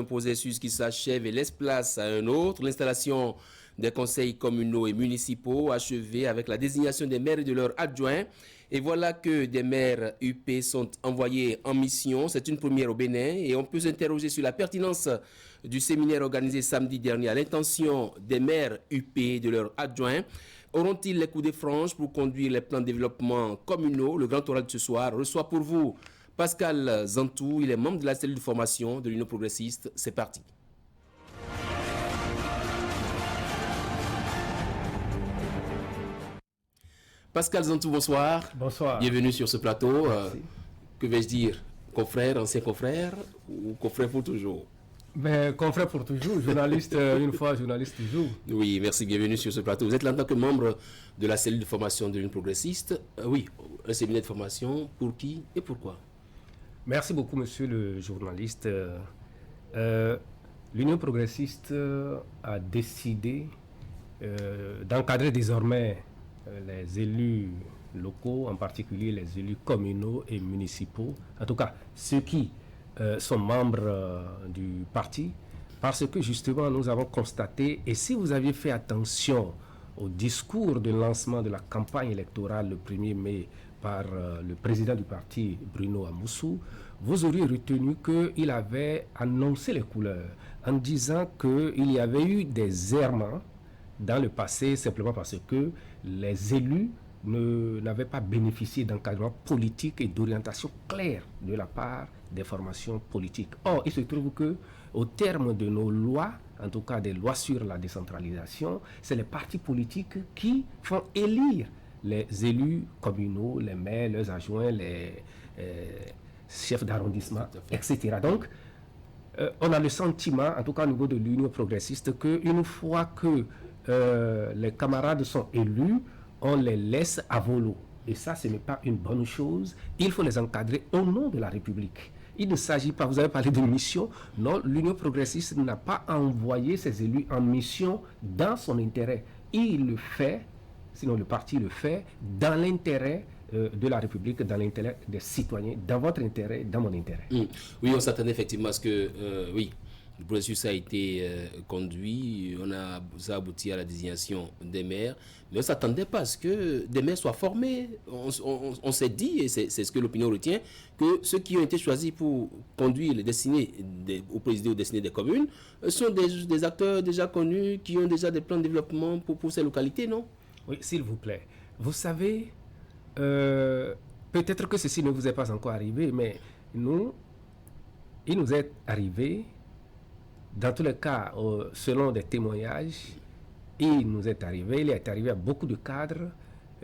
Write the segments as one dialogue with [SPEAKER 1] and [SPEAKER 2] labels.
[SPEAKER 1] un processus qui s'achève et laisse place à un autre. L'installation des conseils communaux et municipaux achevée avec la désignation des maires et de leurs adjoints. Et voilà que des maires UP sont envoyés en mission. C'est une première au Bénin et on peut s'interroger sur la pertinence du séminaire organisé samedi dernier à l'intention des maires UP et de leurs adjoints. Auront-ils les coups de franche pour conduire les plans de développement communaux? Le grand oral de ce soir reçoit pour vous Pascal Zantou. Il est membre de la cellule de formation de l'Union progressiste. C'est parti. Pascal Zantou, bonsoir.
[SPEAKER 2] Bonsoir.
[SPEAKER 1] Bienvenue sur ce plateau. Que vais-je dire? Confrère, ancien confrère ou confrère pour toujours?
[SPEAKER 2] Mais confrère pour toujours, journaliste une fois, journaliste toujours.
[SPEAKER 1] Oui, merci, bienvenue sur ce plateau. Vous êtes là en tant que membre de la cellule de formation de l'Union progressiste. Oui, un séminaire de formation, pour qui et pourquoi?
[SPEAKER 2] Merci beaucoup, monsieur le journaliste. L'Union progressiste a décidé d'encadrer désormais les élus locaux, en particulier les élus communaux et municipaux, en tout cas ceux qui sont membres du parti, parce que justement nous avons constaté, et si vous aviez fait attention au discours de lancement de la campagne électorale le 1er mai par le président du parti Bruno Amoussou, vous auriez retenu qu'il avait annoncé les couleurs en disant qu'il y avait eu des errements dans le passé, simplement parce que les élus n'avaient pas bénéficié d'encadrement politique et d'orientation claire de la part des formations politiques. Or, il se trouve que, au terme de nos lois, en tout cas des lois sur la décentralisation, c'est les partis politiques qui font élire les élus communaux, les maires, leurs adjoints, les chefs d'arrondissement, etc. Donc, on a le sentiment, en tout cas au niveau de l'Union progressiste, qu'une fois que les camarades sont élus, on les laisse à volo. Et ça, ce n'est pas une bonne chose. Il faut les encadrer au nom de la République. Il ne s'agit pas, vous avez parlé de mission, non, l'Union progressiste n'a pas envoyé ses élus en mission dans son intérêt. Il le fait, sinon le parti le fait, dans l'intérêt de la République, dans l'intérêt des citoyens, dans votre intérêt, dans mon intérêt.
[SPEAKER 1] Oui, on s'attendait effectivement à ce que, oui, le processus a été conduit, ça a abouti à la désignation des maires, mais on ne s'attendait pas à ce que des maires soient formés. On s'est dit, et c'est ce que l'opinion retient, que ceux qui ont été choisis pour conduire les destinés, au présider aux destinées des communes, sont des acteurs déjà connus, qui ont déjà des plans de développement pour ces localités, non?
[SPEAKER 2] Oui, s'il vous plaît. Vous savez, peut-être que ceci ne vous est pas encore arrivé, mais il nous est arrivé, dans tous les cas, selon des témoignages, il est arrivé à beaucoup de cadres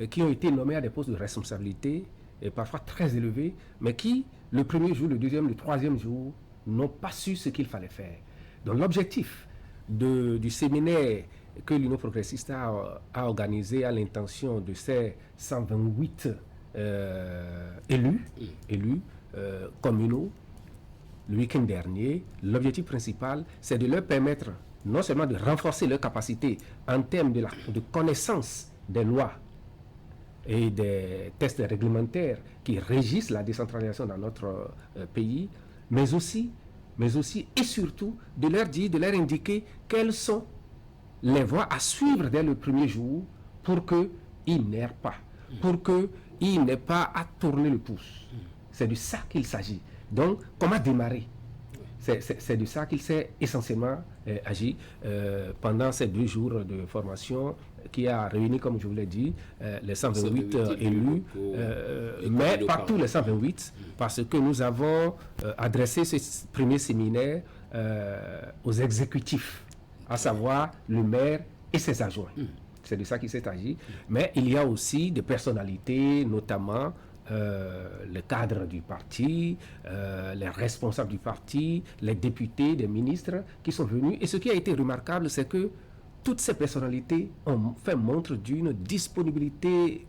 [SPEAKER 2] qui ont été nommés à des postes de responsabilité, et parfois très élevés, mais qui, le premier jour, le deuxième, le troisième jour, n'ont pas su ce qu'il fallait faire. Donc l'objectif du séminaire que l'Union progressiste a organisé à l'intention de ces 128 élus communaux, le week-end dernier, l'objectif principal, c'est de leur permettre non seulement de renforcer leurs capacités en termes de connaissance des lois et des tests réglementaires qui régissent la décentralisation dans notre pays, mais aussi et surtout de leur indiquer quelles sont les voies à suivre dès le premier jour pour qu'ils n'errent pas, pour qu'ils n'aient pas à tourner le pouce. C'est de ça qu'il s'agit. Donc, comment démarrer? C'est de ça qu'il s'est essentiellement agi pendant ces 2 jours de formation qui a réuni, comme je vous l'ai dit, les 128 élus, mais pas tous les 128, parce que nous avons adressé ce premier séminaire aux exécutifs, à savoir le maire et ses adjoints. C'est de ça qu'il s'est agi. Mais il y a aussi des personnalités, notamment les cadres du parti, les responsables du parti, les députés, les ministres qui sont venus. Et ce qui a été remarquable, c'est que toutes ces personnalités ont fait montre d'une disponibilité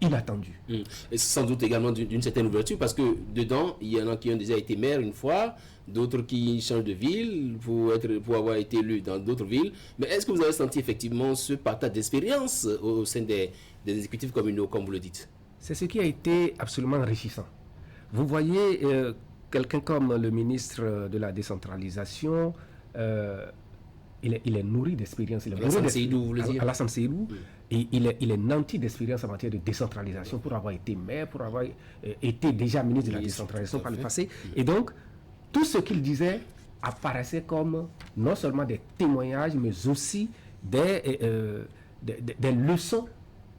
[SPEAKER 2] inattendue.
[SPEAKER 1] Et sans doute également d'une certaine ouverture, parce que dedans, il y en a qui ont déjà été maires une fois, d'autres qui changent de ville pour avoir été élus dans d'autres villes. Mais est-ce que vous avez senti effectivement ce partage d'expérience au sein des exécutifs communaux, comme vous le dites?
[SPEAKER 2] C'est ce qui a été absolument enrichissant. Vous voyez, quelqu'un comme le ministre de la décentralisation, il est nourri d'expérience.
[SPEAKER 1] Alassane Seydou, vous le dites?
[SPEAKER 2] Alassane Seydou, et il est nanti d'expérience en matière de décentralisation pour avoir été maire, pour avoir été déjà ministre de la décentralisation par le passé. Et donc, tout ce qu'il disait apparaissait comme non seulement des témoignages, mais aussi des leçons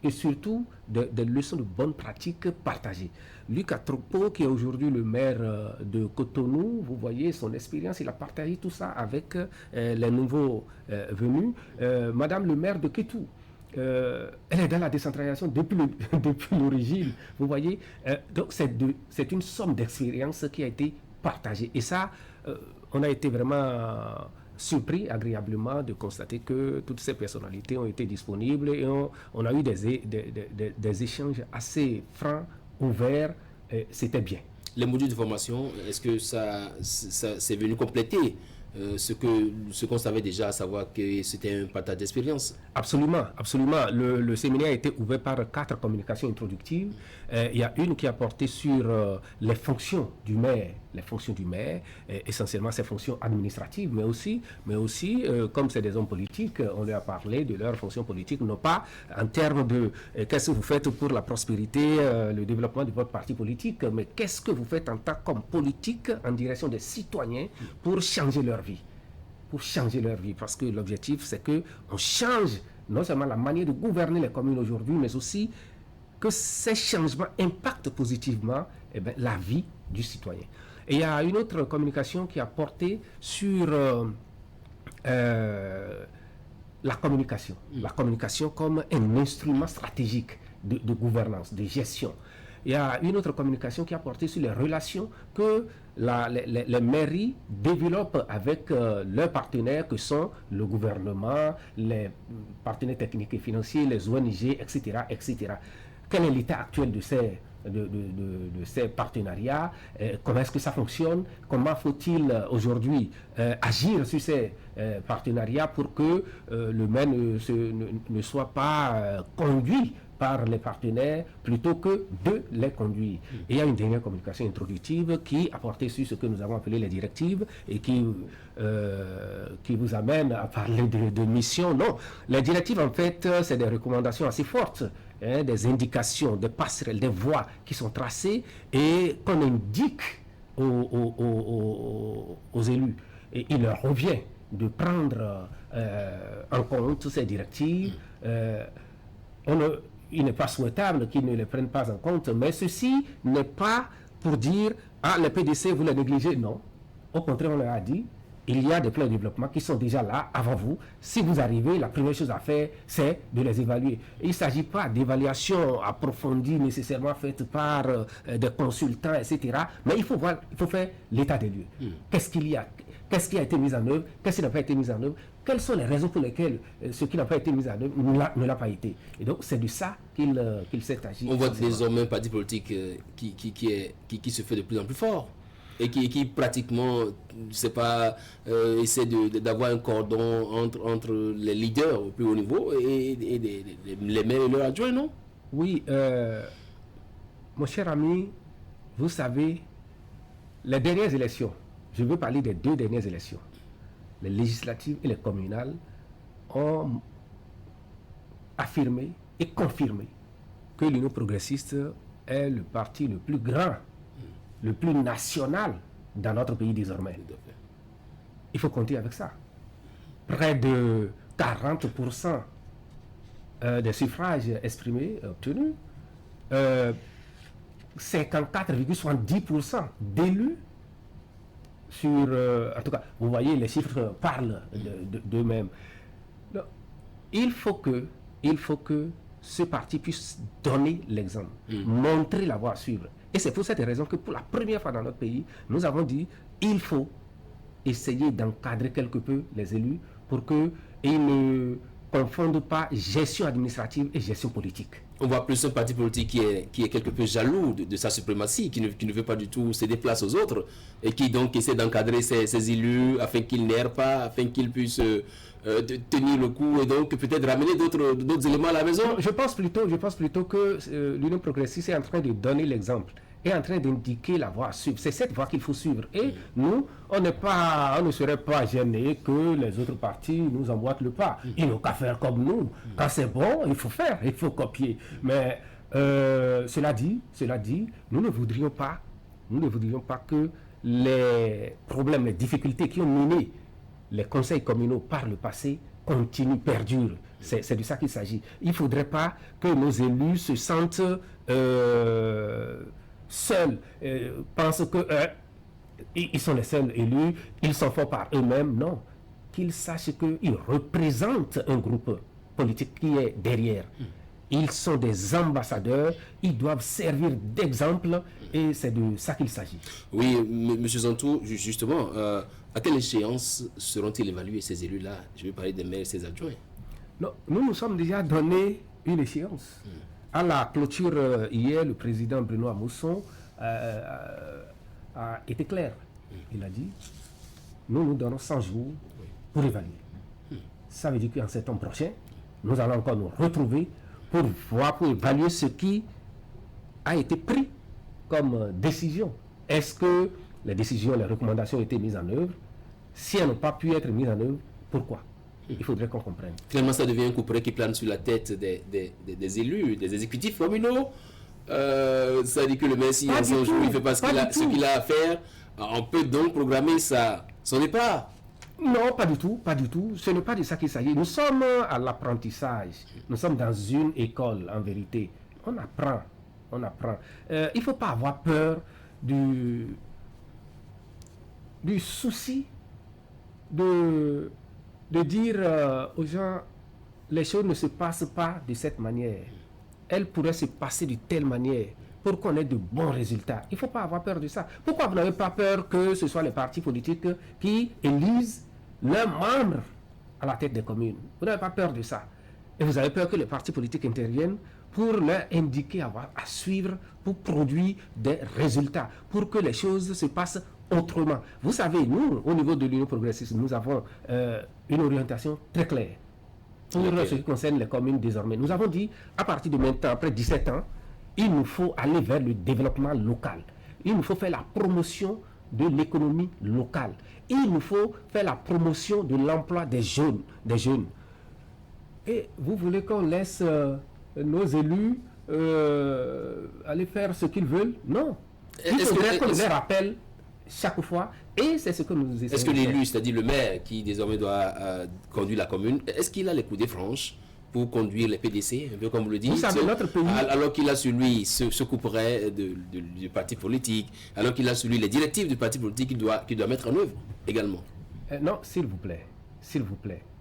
[SPEAKER 2] et surtout des leçons de bonnes pratiques partagées. Luc Atropo, qui est aujourd'hui le maire de Cotonou, vous voyez son expérience, il a partagé tout ça avec les nouveaux venus. Madame le maire de Kétou, elle est dans la décentralisation depuis l'origine, vous voyez. Donc c'est une somme d'expériences qui a été partagée. Et ça, on a été vraiment surpris agréablement de constater que toutes ces personnalités ont été disponibles et on a eu des échanges assez francs, ouverts, c'était bien.
[SPEAKER 1] Les modules de formation, est-ce que ça c'est venu compléter ce qu'on savait déjà, à savoir que c'était un partage d'expérience?
[SPEAKER 2] Absolument, absolument. Le séminaire a été ouvert par 4 communications introductives. Il y a une qui a porté sur les fonctions du maire, essentiellement ses fonctions administratives, mais aussi comme c'est des hommes politiques, on leur a parlé de leurs fonctions politiques, non pas en termes de qu'est-ce que vous faites pour la prospérité, le développement de votre parti politique, mais qu'est-ce que vous faites en tant qu'homme politique en direction des citoyens pour changer leur vie. Parce que l'objectif, c'est qu'on change non seulement la manière de gouverner les communes aujourd'hui, mais aussi que ces changements impactent positivement la vie du citoyen. Et il y a une autre communication qui a porté sur la communication comme un instrument stratégique de gouvernance, de gestion. Il y a une autre communication qui a porté sur les relations que les mairies développent avec leurs partenaires que sont le gouvernement, les partenaires techniques et financiers, les ONG, etc., etc. Quel est l'état actuel de ces partenariats, comment est-ce que ça fonctionne, comment faut-il aujourd'hui agir sur ces partenariats pour que le maire ne soit pas conduit par les partenaires plutôt que de les conduire. Et il y a une dernière communication introductive qui a porté sur ce que nous avons appelé les directives et qui vous amène à parler de mission. Non, les directives en fait c'est des recommandations assez fortes, des indications, des passerelles, des voies qui sont tracées et qu'on indique aux élus. Et il leur revient de prendre en compte ces directives. Il n'est pas souhaitable qu'ils ne les prennent pas en compte, mais ceci n'est pas pour dire « Ah, les PDC, vous les négligez ». Non. Au contraire, on leur a dit « Il y a des plans de développement qui sont déjà là avant vous. Si vous arrivez, la première chose à faire, c'est de les évaluer. » Il ne s'agit pas d'évaluation approfondie nécessairement faite par des consultants, etc. Mais il faut faire l'état des lieux. Qu'est-ce qu'il y a ? Qu'est-ce qui a été mis en œuvre? Qu'est-ce qui n'a pas été mis en œuvre? Quelles sont les raisons pour lesquelles ce qui n'a pas été mis en œuvre ne l'a pas été? Et donc, c'est de ça qu'il s'est agi.
[SPEAKER 1] On voit désormais un parti politique qui se fait de plus en plus fort et qui pratiquement, je sais pas, essaie d'avoir un cordon entre les leaders au plus haut niveau et les maires et leurs adjoints, non?
[SPEAKER 2] Oui, mon cher ami, vous savez, les dernières élections, je veux parler des 2 dernières élections, les législatives et les communales, ont affirmé et confirmé que l'Union progressiste est le parti le plus grand, le plus national dans notre pays désormais. Il faut compter avec ça. Près de 40% des suffrages exprimés, obtenus, 54,70% d'élus sur, en tout cas, vous voyez, les chiffres parlent d'eux-mêmes. Il faut que ce parti puisse donner l'exemple, montrer la voie à suivre. Et c'est pour cette raison que pour la première fois dans notre pays, nous avons dit il faut essayer d'encadrer quelque peu les élus pour qu'ils ne confondent pas gestion administrative et gestion politique.
[SPEAKER 1] On voit plus un parti politique qui est quelque peu jaloux de sa suprématie, qui ne veut pas du tout céder place aux autres, et qui donc essaie d'encadrer ses élus afin qu'ils n'errent pas, afin qu'ils puissent tenir le coup et donc peut-être ramener d'autres éléments à la maison.
[SPEAKER 2] Je pense plutôt que l'Union progressiste est en train de donner l'exemple. est en train d'indiquer la voie à suivre. C'est cette voie qu'il faut suivre. Et nous, on ne serait pas gêné que les autres partis nous emboîtent le pas. Ils n'ont qu'à faire comme nous. Quand c'est bon, il faut faire, il faut copier. Mais cela dit, nous ne voudrions pas que les problèmes, les difficultés qui ont mené les conseils communaux par le passé continuent, perdurent. C'est de ça qu'il s'agit. Il ne faudrait pas que nos élus se sentent seuls, pensent que ils sont les seuls élus, ils s'en font par eux-mêmes. Non, qu'ils sachent qu'ils représentent un groupe politique qui est derrière. Ils sont des ambassadeurs, ils doivent servir d'exemple et c'est de ça qu'il s'agit.
[SPEAKER 1] Oui, M. Zantou, justement, à quelle échéance seront-ils évalués ces élus-là? Je vais parler des maires et ses adjoints.
[SPEAKER 2] Non, nous nous sommes déjà donné une échéance. À la clôture hier, le président Bruno Mousson a été clair. Il a dit, nous donnons 100 jours pour évaluer. Ça veut dire qu'en septembre prochain, nous allons encore nous retrouver pour voir, pour évaluer ce qui a été pris comme décision. Est-ce que les décisions, les recommandations ont été mises en œuvre? Si elles n'ont pas pu être mises en œuvre, pourquoi? Il faudrait qu'on comprenne.
[SPEAKER 1] Finalement, ça devient un couperet qui plane sur la tête des élus, des exécutifs communaux. Ça dit que le maire, si il ne fait pas ce qu'il a à faire, on peut donc programmer son départ.
[SPEAKER 2] Non, pas du tout, pas du tout. Ce n'est pas de ça qu'il s'agit. Nous sommes à l'apprentissage. Nous sommes dans une école, en vérité. On apprend. Il ne faut pas avoir peur du souci de dire aux gens, les choses ne se passent pas de cette manière. Elles pourraient se passer de telle manière pour qu'on ait de bons résultats. Il ne faut pas avoir peur de ça. Pourquoi vous n'avez pas peur que ce soit les partis politiques qui élisent leurs membres à la tête des communes? Vous n'avez pas peur de ça. Et vous avez peur que les partis politiques interviennent pour leur indiquer à suivre, pour produire des résultats, pour que les choses se passent autrement. Vous savez, nous, au niveau de l'Union progressiste, nous avons une orientation très claire pour ce qui concerne les communes désormais. Nous avons dit, à partir de maintenant, après 17 ans, il nous faut aller vers le développement local. Il nous faut faire la promotion de l'économie locale. Il nous faut faire la promotion de l'emploi des jeunes. Et vous voulez qu'on laisse nos élus aller faire ce qu'ils veulent? Non. Il faudrait qu'on les rappelle chaque fois, et c'est ce que nous essayons.
[SPEAKER 1] Est-ce que l'élu, c'est-à-dire le maire qui désormais doit conduire la commune, est-ce qu'il a les coups des franches pour conduire les PDC, un peu comme vous le dites?
[SPEAKER 2] Vous savez, notre pays...
[SPEAKER 1] Alors qu'il a sur lui ce couperet du parti politique, alors qu'il a sur lui les directives du parti politique qu'il doit mettre en œuvre également.
[SPEAKER 2] Non, s'il vous plaît,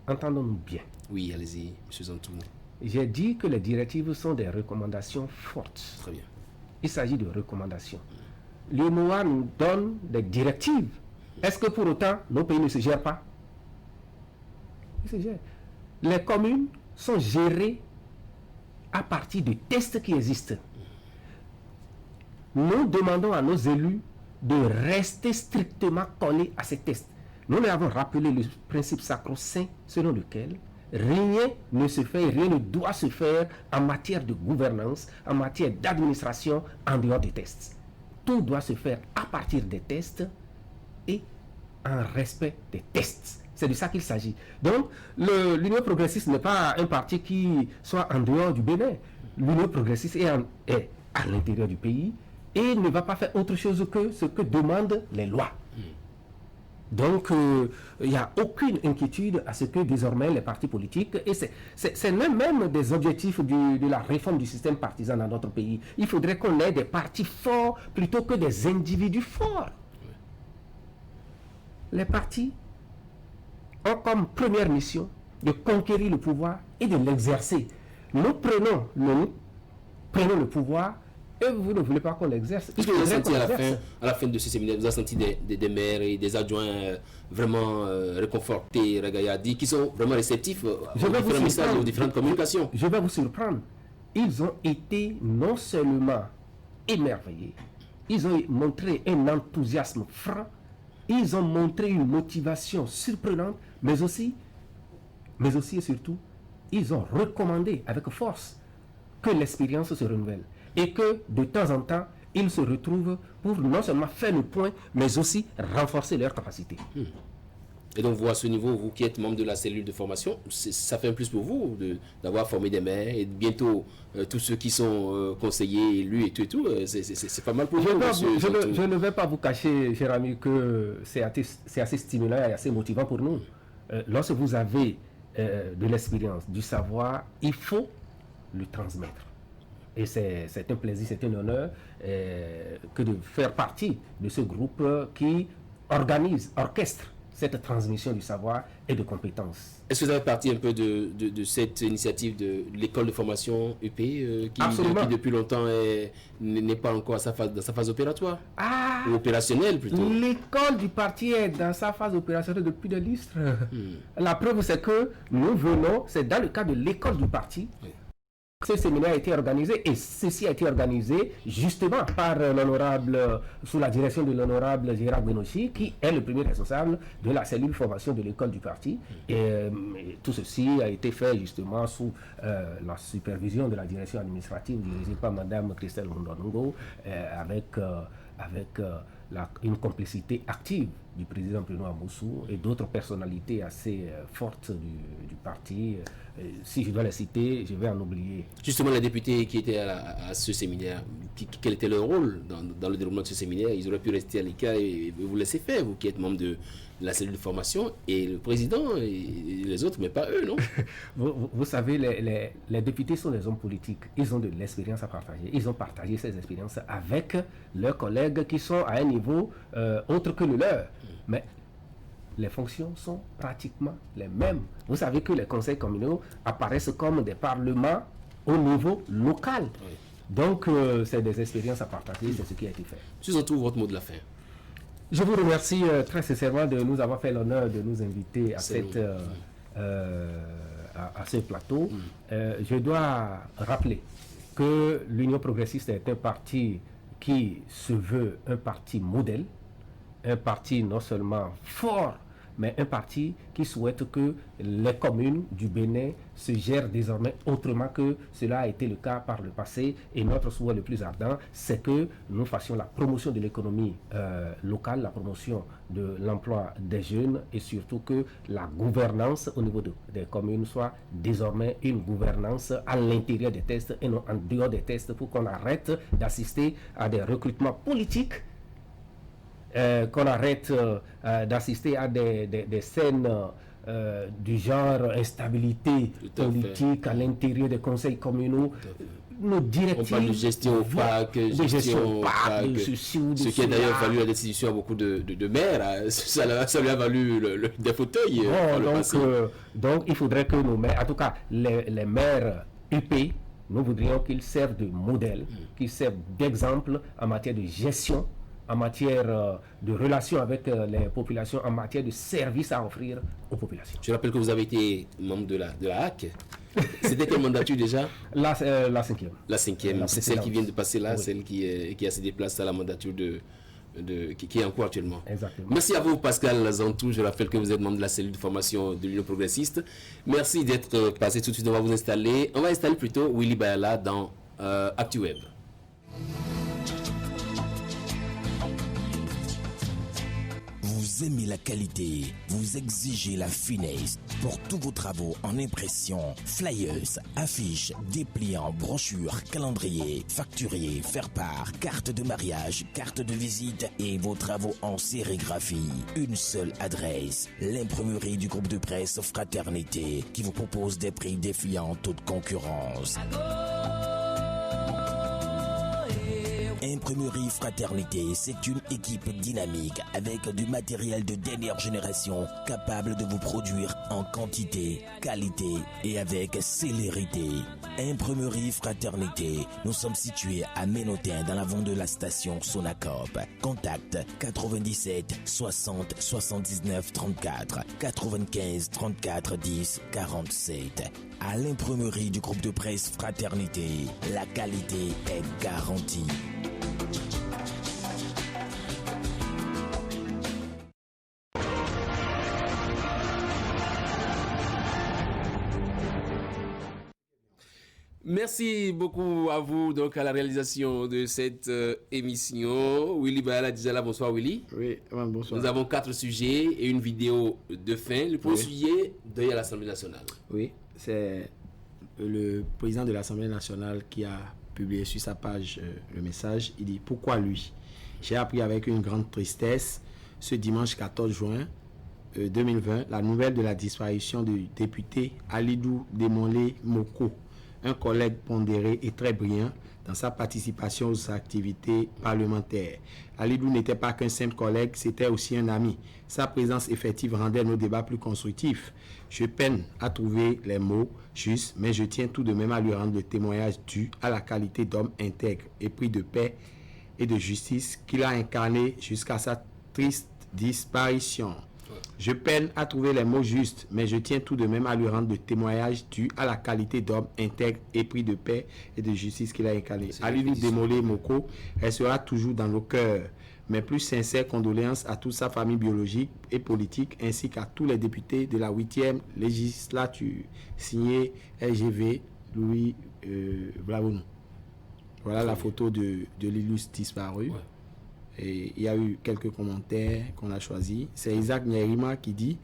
[SPEAKER 2] entendons-nous bien.
[SPEAKER 1] Oui, allez-y, M. Zantou.
[SPEAKER 2] J'ai dit que les directives sont des recommandations fortes.
[SPEAKER 1] Très bien.
[SPEAKER 2] Il s'agit de recommandations. L'UEMOA nous donne des directives. Est-ce que pour autant, nos pays ne se gèrent pas? Ils se gèrent. Les communes sont gérées à partir de tests qui existent. Nous demandons à nos élus de rester strictement collés à ces tests. Nous leur avons rappelé le principe sacro-saint selon lequel rien ne se fait, rien ne doit se faire en matière de gouvernance, en matière d'administration, en dehors des tests. Tout doit se faire à partir des tests et en respect des tests. C'est de ça qu'il s'agit. Donc, l'Union progressiste n'est pas un parti qui soit en dehors du Bénin. L'Union progressiste est à l'intérieur du pays et ne va pas faire autre chose que ce que demandent les lois. Donc, il n'y a aucune inquiétude à ce que désormais les partis politiques, et c'est l'un même des objectifs de la réforme du système partisan dans notre pays. Il faudrait qu'on ait des partis forts plutôt que des individus forts. Les partis ont comme première mission de conquérir le pouvoir et de l'exercer. Nous prenons le pouvoir et vous ne voulez pas qu'on l'exerce.
[SPEAKER 1] Est-ce que vous avez senti à la fin de ce séminaire, vous avez senti des maires et des adjoints vraiment réconfortés, ragaillardis, qui sont vraiment réceptifs aux différents messages, aux différentes communications?
[SPEAKER 2] Je vais vous surprendre. Ils ont été non seulement émerveillés, ils ont montré un enthousiasme franc, ils ont montré une motivation surprenante, mais aussi et surtout, ils ont recommandé avec force que l'expérience se renouvelle et que de temps en temps, ils se retrouvent pour non seulement faire le point, mais aussi renforcer leurs capacités.
[SPEAKER 1] Et donc, vous, à ce niveau, vous qui êtes membre de la cellule de formation, ça fait un plus pour vous d'avoir formé des maires et bientôt tous ceux qui sont conseillers, élus et tout, c'est pas mal pour vous.
[SPEAKER 2] Je ne vais pas vous cacher, cher ami, que c'est assez stimulant et assez motivant pour nous. Lorsque vous avez de l'expérience, du savoir, il faut le transmettre. Et c'est un plaisir, c'est un honneur que de faire partie de ce groupe qui orchestre cette transmission du savoir et de compétences.
[SPEAKER 1] Est-ce que vous avez partie un peu de cette initiative de l'école de formation UP qui depuis longtemps n'est pas encore dans sa phase opératoire ou opérationnelle plutôt?
[SPEAKER 2] L'école du parti est dans sa phase opérationnelle depuis des lustres. La preuve, c'est que nous venons, c'est dans le cadre de l'école du parti. Oui. Ce séminaire a été organisé et ceci a été organisé justement par l'honorable, sous la direction de l'honorable Gérard Benoît, qui est le premier responsable de la cellule formation de l'école du parti. Et tout ceci a été fait justement sous la supervision de la direction administrative dirigée par Madame Christelle Rondonongo, avec une complicité active du président Bruno Amoussou et d'autres personnalités assez fortes du parti. Si je dois les citer, je vais en oublier.
[SPEAKER 1] Justement, les députés qui étaient à ce séminaire, quel était leur rôle dans le déroulement de ce séminaire? Ils auraient pu rester à l'écart et vous laisser faire, vous qui êtes membre de la cellule de formation, et le président et les autres, mais pas eux, non?
[SPEAKER 2] Vous savez, les députés sont des hommes politiques. Ils ont de l'expérience à partager. Ils ont partagé ces expériences avec leurs collègues qui sont à un niveau autre que le leur. Mais les fonctions sont pratiquement les mêmes. Vous savez que les conseils communaux apparaissent comme des parlements au niveau local. Oui. Donc, c'est des expériences à partager, c'est ce qui a été fait.
[SPEAKER 1] Je vous votre mot de la fin.
[SPEAKER 2] Je vous remercie très sincèrement de nous avoir fait l'honneur de nous inviter à ce plateau. Je dois rappeler que l'Union progressiste est un parti qui se veut un parti modèle, un parti non seulement fort, mais un parti qui souhaite que les communes du Bénin se gèrent désormais autrement que cela a été le cas par le passé. Et notre souhait le plus ardent, c'est que nous fassions la promotion de l'économie locale, la promotion de l'emploi des jeunes et surtout que la gouvernance au niveau des communes soit désormais une gouvernance à l'intérieur des tests et non en dehors des tests, pour qu'on arrête d'assister à des recrutements politiques, qu'on arrête d'assister à des scènes du genre instabilité politique à l'intérieur des conseils communaux. Nos directives,
[SPEAKER 1] on parle de gestion opaque, ce qui a d'ailleurs valu la destitution à beaucoup de maires. Ça lui a valu des fauteuils.
[SPEAKER 2] Donc il faudrait que nos maires, en tout cas les maires UP, nous voudrions qu'ils servent de modèle, qu'ils servent d'exemple en matière de gestion, en matière de relations avec les populations, en matière de services à offrir aux populations.
[SPEAKER 1] Je rappelle que vous avez été membre de la HAC. C'était quelle mandature déjà?
[SPEAKER 2] La cinquième.
[SPEAKER 1] La cinquième, c'est celle qui vient de passer là, oui. Celle qui a cédé place à la mandature qui est en cours actuellement.
[SPEAKER 2] Exactement.
[SPEAKER 1] Merci à vous, Pascal Zantou. Je rappelle que vous êtes membre de la cellule de formation de l'Union progressiste. Merci d'être passé tout de suite. On va vous installer. On va installer plutôt Willy Bayala dans ActuWeb.
[SPEAKER 3] Vous aimez la qualité, vous exigez la finesse. Pour tous vos travaux en impression, flyers, affiches, dépliants, brochures, calendriers, facturiers, faire-part, carte de mariage, carte de visite et vos travaux en sérigraphie. Une seule adresse, l'imprimerie du groupe de presse Fraternité qui vous propose des prix défiant toute concurrence. Imprimerie Fraternité, c'est une équipe dynamique avec du matériel de dernière génération capable de vous produire en quantité, qualité et avec célérité. Imprimerie Fraternité, nous sommes situés à Ménotin dans l'avant de la station Sonacop. Contact 97 60 79 34 95 34 10 47. À l'imprimerie du groupe de presse Fraternité, la qualité est garantie.
[SPEAKER 1] Merci beaucoup à vous, donc à la réalisation de cette émission. Willy Bayala disait là, bonsoir Willy.
[SPEAKER 4] Oui, bonsoir.
[SPEAKER 1] Nous avons 4 sujets et une vidéo de fin. Le premier sujet, deuil à l'Assemblée nationale.
[SPEAKER 4] Oui, c'est le président de l'Assemblée nationale qui a publié sur sa page le message. Il dit « Pourquoi lui ?» J'ai appris avec une grande tristesse ce dimanche 14 juin 2020 la nouvelle de la disparition du député Alidou Demolé Moko, un collègue pondéré et très brillant dans sa participation aux activités parlementaires. Alidou n'était pas qu'un simple collègue, c'était aussi un ami. Sa présence effective rendait nos débats plus constructifs. Je peine à trouver les mots justes, mais je tiens tout de même à lui rendre le témoignage dû à la qualité d'homme intègre, épris de paix et de justice qu'il a incarné jusqu'à sa triste disparition. Je peine à trouver les mots justes, mais je tiens tout de même à lui rendre le témoignage dû à la qualité d'homme intègre, épris de paix et de justice qu'il a incarné. Alidou Demolé Moko restera toujours dans nos cœurs. Mes plus sincères condoléances à toute sa famille biologique et politique, ainsi qu'à tous les députés de la 8e législature. Signé LGV Louis Blavon. Voilà la photo de l'illustre disparu. Ouais. Et il y a eu quelques commentaires qu'on a choisis. C'est Isaac Nyerima qui dit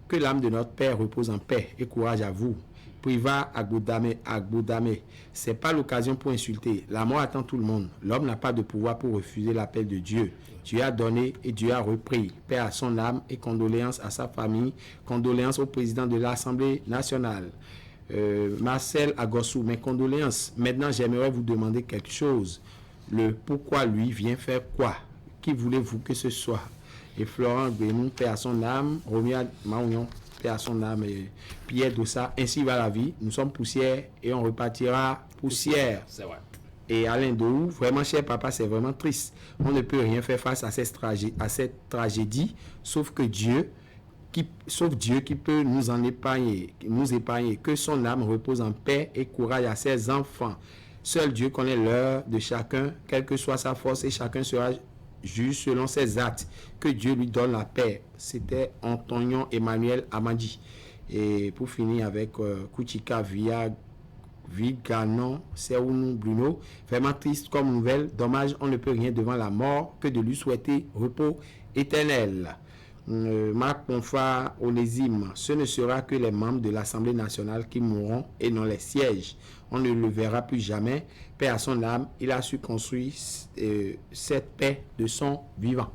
[SPEAKER 4] que l'âme de notre Père repose en paix et courage à vous. Priva Agbodame, c'est pas l'occasion pour insulter. La mort attend tout le monde. L'homme n'a pas de pouvoir pour refuser l'appel de Dieu. Dieu a donné et Dieu a repris. Paix à son âme et condoléances à sa famille. Condoléances au président de l'Assemblée nationale. Marcel Agossou, mes condoléances. Maintenant, j'aimerais vous demander quelque chose. Le pourquoi lui vient faire quoi? Qui voulez-vous que ce soit? Et Florent Benou, paix à son âme. Romia Maouignon, paix à son âme. Et Pierre Dossa, ainsi va la vie. Nous sommes poussière et on repartira poussière.
[SPEAKER 1] C'est vrai.
[SPEAKER 4] Et Alain Dohou, vraiment cher papa, c'est vraiment triste. On ne peut rien faire face à cette tragédie, sauf Dieu qui peut nous en épargner, que son âme repose en paix et courage à ses enfants. Seul Dieu connaît l'heure de chacun, quelle que soit sa force, et chacun sera juge selon ses actes. Que Dieu lui donne la paix. C'était Antonion Emmanuel Amadi. Et pour finir avec Kouchika Viganon Seounou Bruno, vraiment triste comme nouvelle. Dommage, on ne peut rien devant la mort que de lui souhaiter repos éternel. Marc Ponfa Onésime, ce ne sera que les membres de l'Assemblée nationale qui mourront et non les sièges. On ne le verra plus jamais. Paix à son âme, il a su construire cette paix de son vivant.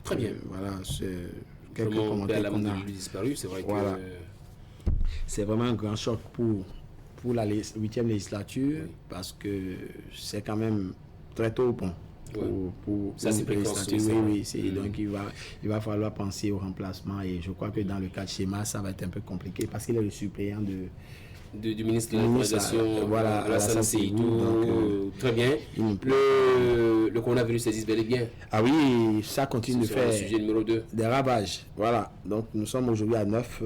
[SPEAKER 1] Très bien.
[SPEAKER 4] Voilà, c'est quelques commentaires qu'on a.
[SPEAKER 1] Disparu, c'est vrai
[SPEAKER 4] voilà.
[SPEAKER 1] Que...
[SPEAKER 4] C'est vraiment un grand choc pour la 8e législature, oui. Parce que c'est quand même très tôt au pont. Pour
[SPEAKER 1] ça c'est précoce.
[SPEAKER 4] Oui. Donc il va falloir penser au remplacement et je crois que dans le cas de Schéma, ça va être un peu compliqué parce qu'il est le suppléant
[SPEAKER 1] du ministre de l'Information,
[SPEAKER 4] voilà,
[SPEAKER 1] à la Sénat. Très bien. Le coronavirus existe bel et bien.
[SPEAKER 4] Ah oui, ça continue de faire
[SPEAKER 1] sujet numéro 2.
[SPEAKER 4] Des ravages. Voilà. Donc nous sommes aujourd'hui à 9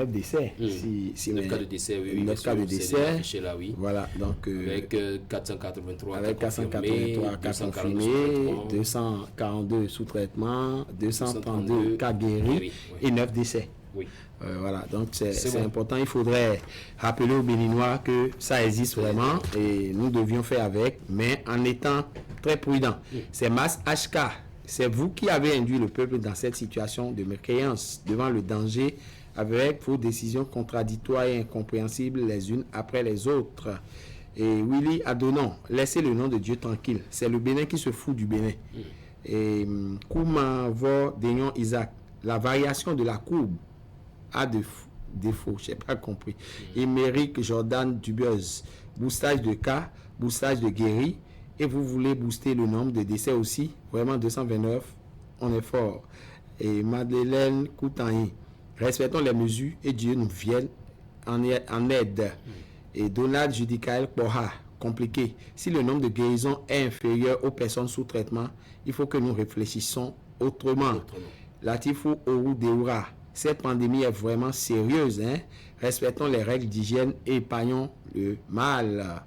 [SPEAKER 4] décès.
[SPEAKER 1] 9 cas de décès, oui.
[SPEAKER 4] 9 cas de décès.
[SPEAKER 1] Là, oui.
[SPEAKER 4] Voilà. Donc,
[SPEAKER 1] avec 483
[SPEAKER 4] avec 483 cas confirmés, 242 sous traitement, 232 cas guéris et 9 décès.
[SPEAKER 1] Oui.
[SPEAKER 4] Voilà, donc c'est important. Il faudrait rappeler aux Béninois que ça existe vraiment et nous devions faire avec, mais en étant très prudents. C'est Mas HK, c'est vous qui avez induit le peuple dans cette situation de mécréance devant le danger avec vos décisions contradictoires et incompréhensibles les unes après les autres. Et Willy Adonon, laissez le nom de Dieu tranquille. C'est le Bénin qui se fout du Bénin. Et Koumavo Deyon Isaac, la variation de la courbe a de défauts, je n'ai pas compris. Émeric Jordan Dubieuse, boostage de cas, boostage de guéris, et vous voulez booster le nombre de décès aussi, vraiment 229, on est fort. Et Madeleine Koutahi, respectons les mesures et Dieu nous vienne en aide. Et Donald Judicael Poha, compliqué. Si le nombre de guérisons est inférieur aux personnes sous traitement, il faut que nous réfléchissons autrement. Latifou Oru Deoura, cette pandémie est vraiment sérieuse. Respectons les règles d'hygiène et épargnons le mal.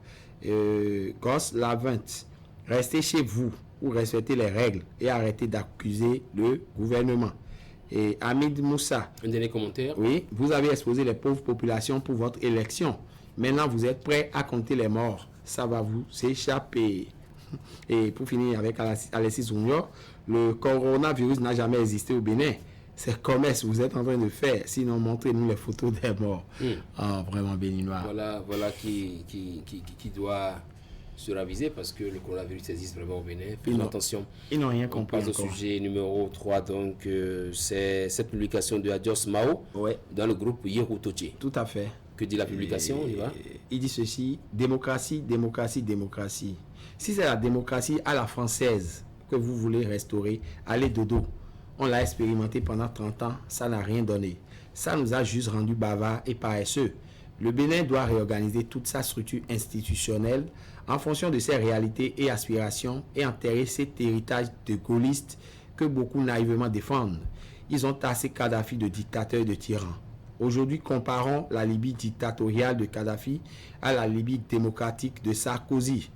[SPEAKER 4] Gosse Lavinte, restez chez vous ou respectez les règles et arrêtez d'accuser le gouvernement. Et Hamid Moussa.
[SPEAKER 1] Un dernier commentaire.
[SPEAKER 4] Oui, vous avez exposé les pauvres populations pour votre élection. Maintenant, vous êtes prêts à compter les morts. Ça va vous échapper. Et pour finir avec Alexis Junior, le coronavirus n'a jamais existé au Bénin. C'est comme ce que vous êtes en train de faire. Sinon, montrez-nous les photos des morts. Ah, vraiment béninois.
[SPEAKER 1] Voilà qui doit se raviser parce que le coronavirus existe vraiment au Bénin. Faites attention.
[SPEAKER 4] Ils n'ont rien
[SPEAKER 1] On
[SPEAKER 4] compris.
[SPEAKER 1] passe au sujet numéro 3. Donc, c'est cette publication de Adios Mao dans le groupe Yeroutoche.
[SPEAKER 4] Tout à fait.
[SPEAKER 1] Que dit la publication? On y va.
[SPEAKER 4] Il dit ceci: démocratie, démocratie, démocratie. Si c'est la démocratie à la française que vous voulez restaurer, allez dodo. On l'a expérimenté pendant 30 ans, ça n'a rien donné. Ça nous a juste rendu bavards et paresseux. Le Bénin doit réorganiser toute sa structure institutionnelle en fonction de ses réalités et aspirations et enterrer cet héritage de gaullistes que beaucoup naïvement défendent. Ils ont tassé Kadhafi de dictateur et de tyran. Aujourd'hui, comparons la Libye dictatoriale de Kadhafi à la Libye démocratique de Sarkozy.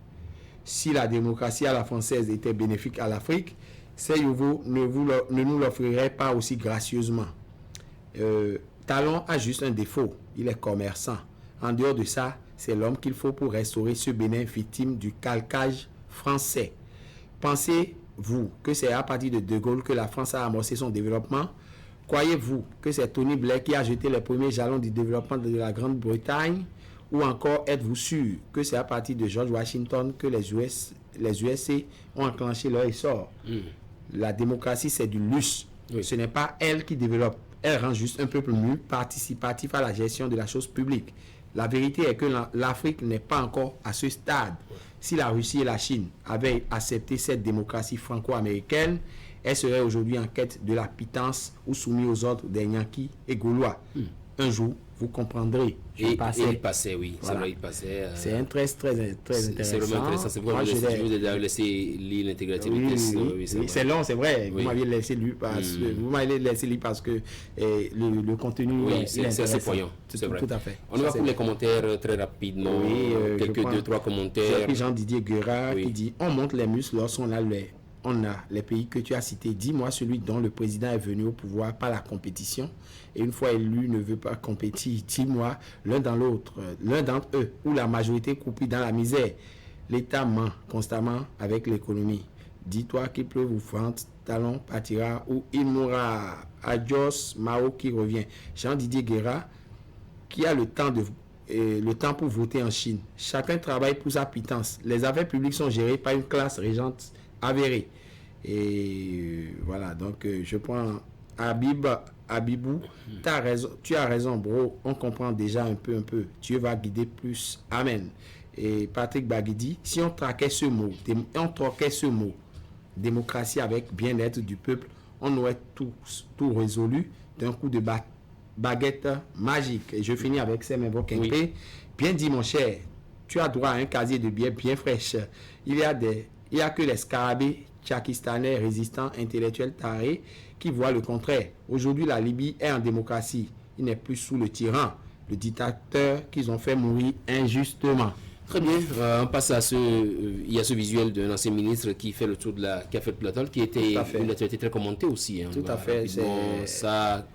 [SPEAKER 4] Si la démocratie à la française était bénéfique à l'Afrique, ces Yovo ne nous l'offriraient pas aussi gracieusement. Talon a juste un défaut, il est commerçant. En dehors de ça, c'est l'homme qu'il faut pour restaurer ce Bénin victime du calcage français. Pensez-vous que c'est à partir de De Gaulle que la France a amorcé son développement? Croyez-vous que c'est Tony Blair qui a jeté les premiers jalons du développement de la Grande-Bretagne? Ou encore êtes-vous sûr que c'est à partir de George Washington que les USA ont enclenché leur essor? La démocratie, c'est du luxe. Ce n'est pas elle qui développe. Elle rend juste un peuple mieux participatif à la gestion de la chose publique. La vérité est que l'Afrique n'est pas encore à ce stade. Si la Russie et la Chine avaient accepté cette démocratie franco-américaine, elle serait aujourd'hui en quête de la pitance ou soumise aux ordres des Yankees et Gaulois. Un jour, vous comprendrez.
[SPEAKER 1] Et il passait, oui.
[SPEAKER 4] Voilà.
[SPEAKER 1] C'est vrai, il passait.
[SPEAKER 4] C'est un très intéressant.
[SPEAKER 1] C'est vraiment intéressant. C'est pourquoi je vous ai laissé lire l'intégralité du texte.
[SPEAKER 4] C'est long, c'est vrai.
[SPEAKER 1] Oui.
[SPEAKER 4] Vous m'avez laissé lire parce que le contenu
[SPEAKER 1] c'est assez poignant. C'est vrai.
[SPEAKER 4] Tout à fait.
[SPEAKER 1] On va pour les commentaires très rapidement. Quelques 2-3 commentaires.
[SPEAKER 4] Jean-Didier Guerra qui dit: on monte les muscles lorsqu'on a les pays que tu as cités. Dis-moi celui dont le président est venu au pouvoir par la compétition et une fois élu ne veut pas compétir. Dis-moi l'un d'entre eux où la majorité croupit dans la misère. L'État ment constamment avec l'économie. Dis-toi qu'il peut vous vendre, Talon partira ou il mourra. Adios Mao qui revient. Jean-Didier Guerra qui a le temps pour voter en Chine. Chacun travaille pour sa pitance. Les affaires publiques sont gérées par une classe régente avérée. Et voilà, donc je prends Abibou, tu as raison bro, on comprend déjà un peu, Dieu va guider plus, amen. Et Patrick Baguidi, si on troquait ce mot démocratie avec bien-être du peuple, on aurait tout résolu d'un coup de baguette magique. Et je finis avec ces mêmes quinqués. Bien dit mon cher, tu as droit à un casier de bière bien fraîche. Il y a que les scarabées tchakistanais résistants intellectuels tarés qui voient le contraire. Aujourd'hui, la Libye est en démocratie. Il n'est plus sous le tyran, le dictateur qu'ils ont fait mourir injustement.
[SPEAKER 1] Très bien, on passe à il y a ce visuel d'un ancien ministre qui fait le tour qui a fait le plateau, qui était une actualité très commentée aussi.
[SPEAKER 4] Tout à fait.
[SPEAKER 1] Ça,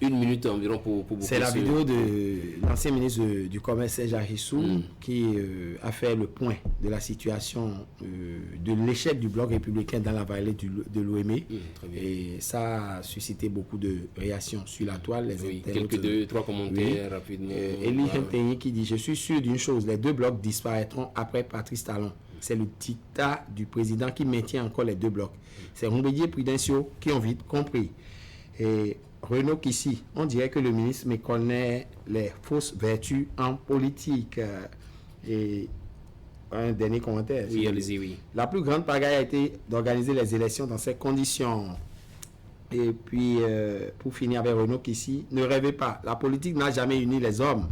[SPEAKER 1] 1 minute environ pour
[SPEAKER 4] c'est la vidéo de l'ancien ministre du Commerce, Serge Ahissou, qui a fait le point de la situation de l'échec du bloc républicain dans la vallée de l'Ouémé. Et ça a suscité beaucoup de réactions sur la toile.
[SPEAKER 1] Quelques 2-3 commentaires rapidement.
[SPEAKER 4] Elie Hentegny qui dit: je suis sûr d'une chose, les deux blocs disparaîtront après Patrice Talon. C'est le dictat du président qui maintient encore les deux blocs. C'est Rombédier et Prudencio qui ont vite compris. Et Renaud Kissi, on dirait que le ministre méconnaît les fausses vertus en politique. Et un dernier commentaire.
[SPEAKER 1] Oui, allez-y, oui.
[SPEAKER 4] La plus grande pagaille a été d'organiser les élections dans ces conditions. Et puis, pour finir avec Renaud Kissi, ne rêvez pas, la politique n'a jamais uni les hommes.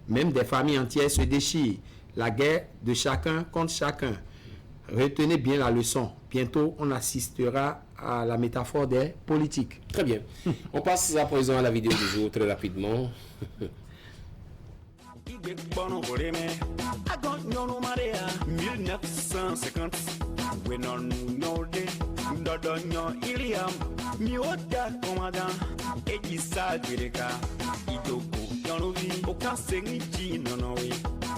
[SPEAKER 4] Même des familles entières se déchirent. La guerre de chacun contre chacun. Retenez bien la leçon. Bientôt, on assistera à la métaphore des politiques.
[SPEAKER 1] Très bien. On passe à présent à la vidéo du jour très rapidement.
[SPEAKER 5] sengi chi no we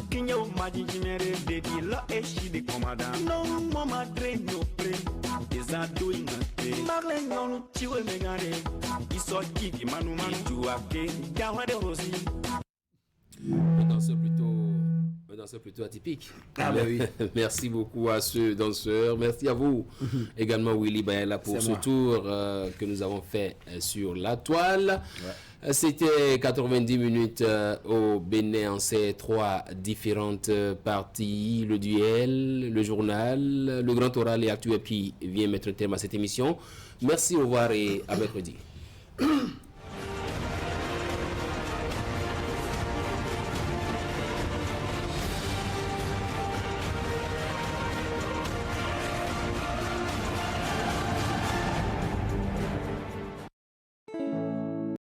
[SPEAKER 5] kinye o maji jimere baby la e shi de komada no mama train no play is that doing nothing magle nyonu chiwe megare iso kiki manu tu ake gawa de rosi.
[SPEAKER 1] Un danseur plutôt atypique.
[SPEAKER 4] Ah ben oui.
[SPEAKER 1] Merci beaucoup à ce danseur. Merci à vous également, Willy Bayala, pour ce tour que nous avons fait sur la toile. Ouais. C'était 90 minutes au Bénin en ces 3 différentes parties. Le duel, le journal, le grand oral et actuel qui vient mettre un terme à cette émission. Merci, au revoir et à mercredi.